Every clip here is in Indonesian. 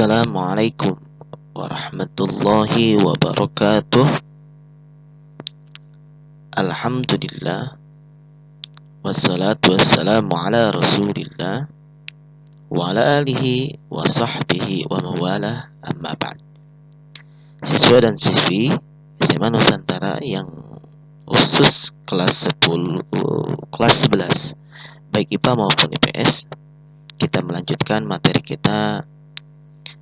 Assalamualaikum warahmatullahi wabarakatuh. Alhamdulillah. Wassalatu wassalamu ala rasulillah wa ala alihi wa sahbihi wa mawalah, amma ba'd. Siswa dan siswi SMA Nusantara yang khusus kelas 10, kelas 11, baik IPA maupun IPS, kita melanjutkan materi kita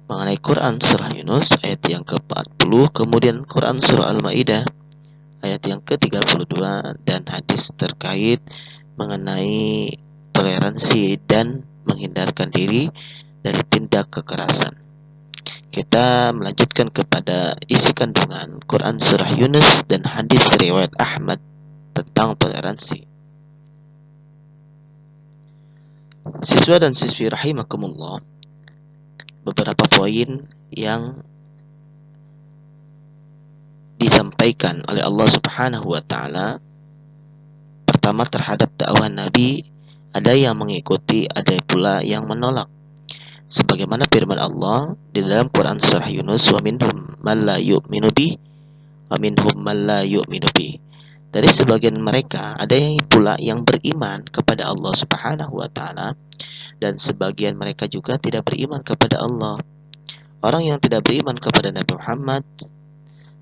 mengenai Quran Surah Yunus ayat yang ke-40, kemudian Quran Surah Al-Ma'idah ayat yang ke-32, dan hadis terkait mengenai toleransi dan menghindarkan diri dari tindak kekerasan. Kita melanjutkan kepada isi kandungan Quran Surah Yunus dan hadis riwayat Ahmad tentang toleransi. Siswa dan siswi rahimakumullah, beberapa poin yang disampaikan oleh Allah Subhanahu wa taala. Pertama, terhadap dakwah Nabi ada yang mengikuti, ada pula yang menolak. Sebagaimana firman Allah di dalam Quran surah Yunus, "Wa minhum man la yu'minu bi wa minhum man la yu'minu bi." Dari sebagian mereka ada yang pula yang beriman kepada Allah Subhanahu wa taala, dan sebagian mereka juga tidak beriman kepada Allah. Orang yang tidak beriman kepada Nabi Muhammad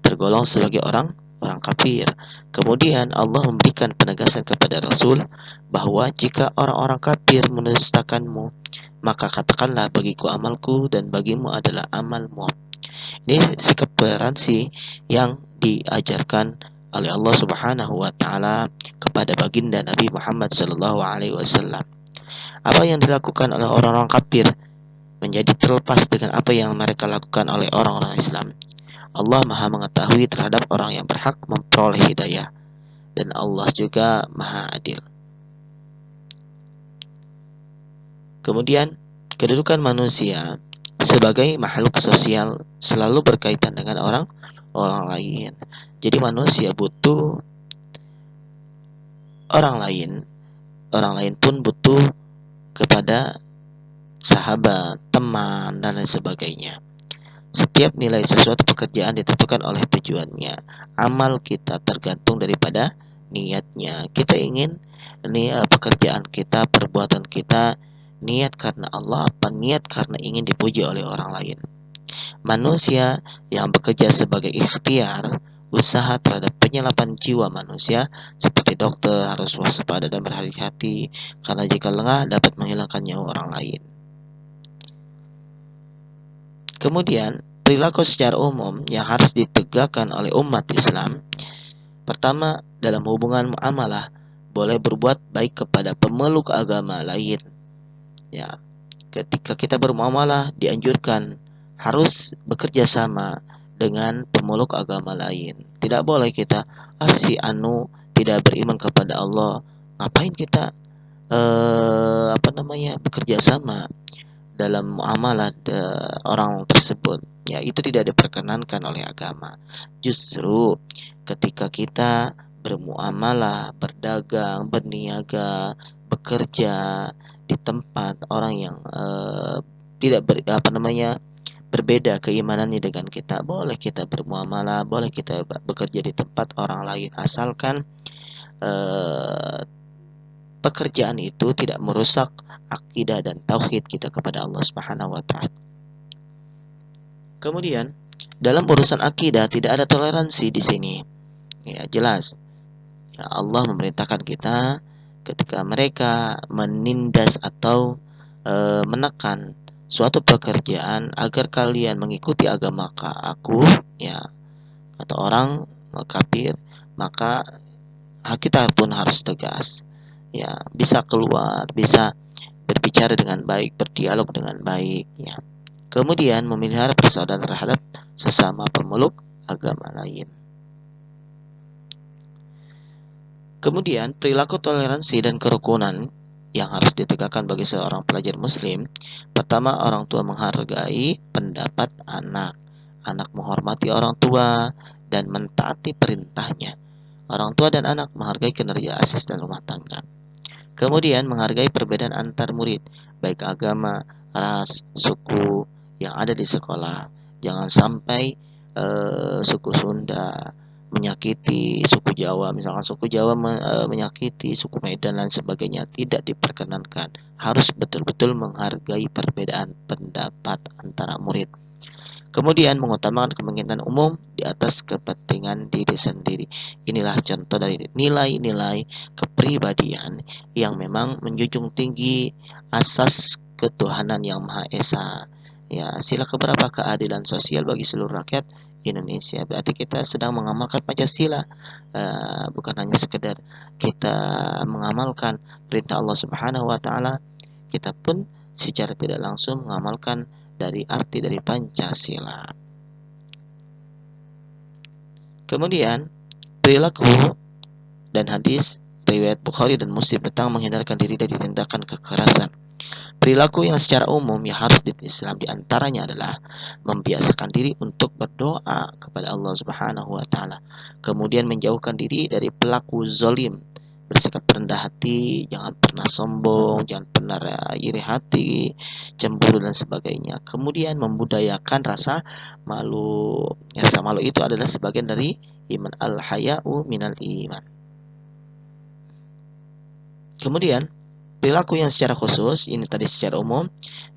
tergolong sebagai orang kafir. Kemudian Allah memberikan penegasan kepada Rasul bahwa jika orang-orang kafir mendustakanmu, maka katakanlah bagiku amalku dan bagimu adalah amalmu. Ini sikap toleransi yang diajarkan oleh Allah Subhanahu wa taala kepada baginda Nabi Muhammad sallallahu alaihi wasallam. Apa yang dilakukan oleh orang-orang kafir menjadi terlepas dengan apa yang mereka lakukan oleh orang-orang Islam. Allah Maha mengetahui terhadap orang yang berhak memperoleh hidayah, dan Allah juga Maha adil. Kemudian, kedudukan manusia sebagai makhluk sosial selalu berkaitan dengan orang lain. Jadi manusia butuh orang lain pun butuh kepada sahabat, teman, dan lain sebagainya. Setiap nilai sesuatu pekerjaan ditentukan oleh tujuannya. Amal kita tergantung daripada niatnya. Kita ingin pekerjaan kita, perbuatan kita, niat karena Allah apa niat karena ingin dipuji oleh orang lain. Manusia yang bekerja sebagai ikhtiar, usaha terhadap penyerapan jiwa manusia, seperti dokter harus waspada dan berhati-hati, karena jika lengah dapat menghilangkan nyawa orang lain. Kemudian, perilaku secara umum yang harus ditegakkan oleh umat Islam. Pertama, dalam hubungan muamalah, boleh berbuat baik kepada pemeluk agama lain. Ya, ketika kita bermuamalah dianjurkan harus bekerja sama dengan pemeluk agama lain. Tidak boleh kita, si anu tidak beriman kepada Allah, ngapain kita bekerja sama dalam muamalah orang tersebut. Ya, itu tidak diperkenankan oleh agama. Justru ketika kita bermuamalah, berdagang, berniaga, bekerja di tempat orang yang tidak berbeda keimanannya dengan kita, boleh kita bermuamalah, boleh kita bekerja di tempat orang lain, asalkan pekerjaan itu tidak merusak akidah dan tauhid kita kepada Allah Subhanahu wa taala. Kemudian, dalam urusan akidah tidak ada toleransi di sini. Ya, jelas. Ya, Allah memerintahkan kita ketika mereka menindas atau menekan suatu pekerjaan agar kalian mengikuti agama aku, ya, atau orang kafir, maka kita pun harus tegas. Ya, bisa keluar, bisa berbicara dengan baik, berdialog dengan baik, ya. Kemudian memelihara persaudaraan terhadap sesama pemeluk agama lain. Kemudian perilaku toleransi dan kerukunan yang harus ditegakkan bagi seorang pelajar muslim. Pertama, orang tua menghargai pendapat anak. Anak menghormati orang tua dan mentaati perintahnya. Orang tua dan anak menghargai kinerja asisten rumah tangga. Kemudian menghargai perbedaan antar murid, baik agama, ras, suku, yang ada di sekolah. Jangan sampai suku Sunda menyakiti suku Jawa, misalkan suku Jawa menyakiti suku Medan dan sebagainya, tidak diperkenankan. Harus betul-betul menghargai perbedaan pendapat antara murid. Kemudian mengutamakan kepentingan umum di atas kepentingan diri sendiri. Inilah contoh dari nilai-nilai kepribadian yang memang menjunjung tinggi asas ketuhanan yang Maha Esa. Ya, sila keberapa keadilan sosial bagi seluruh rakyat Indonesia. Berarti kita sedang mengamalkan Pancasila. Bukan hanya sekedar kita mengamalkan perintah Allah Subhanahu wa taala, kita pun secara tidak langsung mengamalkan dari arti dari Pancasila. Kemudian, perilaku dan hadis riwayat Bukhari dan Muslim tentang menghindarkan diri dari tindakan kekerasan. Perilaku yang secara umum yang harus di Islam diantaranya adalah membiasakan diri untuk berdoa kepada Allah Subhanahu wa taala. Kemudian menjauhkan diri dari pelaku zolim, bersikap rendah hati, jangan pernah sombong, jangan pernah iri hati, cemburu dan sebagainya. Kemudian membudayakan rasa malu. Rasa malu itu adalah sebagian dari iman, al-haya'u minal iman. Kemudian perilaku yang secara khusus, ini tadi secara umum,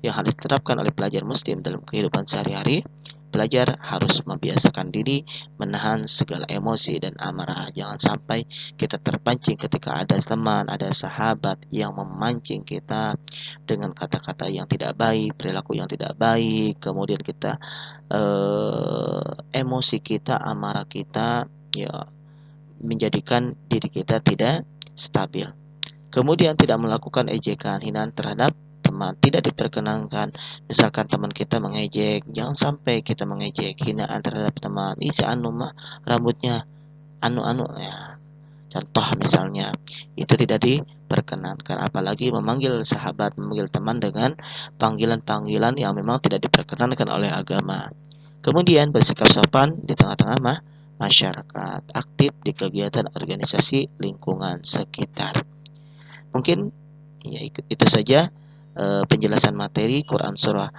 yang harus diterapkan oleh pelajar muslim dalam kehidupan sehari-hari. Pelajar harus membiasakan diri menahan segala emosi dan amarah. Jangan sampai kita terpancing ketika ada teman, ada sahabat yang memancing kita dengan kata-kata yang tidak baik, perilaku yang tidak baik. Kemudian kita emosi kita, amarah kita, ya, menjadikan diri kita tidak stabil. Kemudian tidak melakukan ejekan, hinaan terhadap teman, tidak diperkenankan. Misalkan teman kita mengejek, jangan sampai kita mengejek, hinaan terhadap teman. Isi anu mah rambutnya anu-anu ya. Contoh misalnya, itu tidak diperkenankan. Apalagi memanggil sahabat, memanggil teman dengan panggilan-panggilan yang memang tidak diperkenankan oleh agama. Kemudian bersikap sopan di tengah-tengah masyarakat, aktif di kegiatan organisasi lingkungan sekitar. Mungkin ya itu saja penjelasan materi Quran surah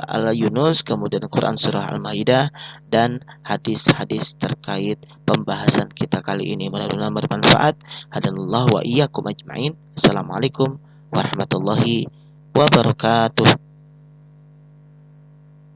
Al-Yunus, kemudian Quran surah Al-Maidah, dan hadis-hadis terkait pembahasan kita kali ini. Mudah-mudahan bermanfaat. Hadanallahu wa iyyakum ajmain. Assalamualaikum warahmatullahi wabarakatuh.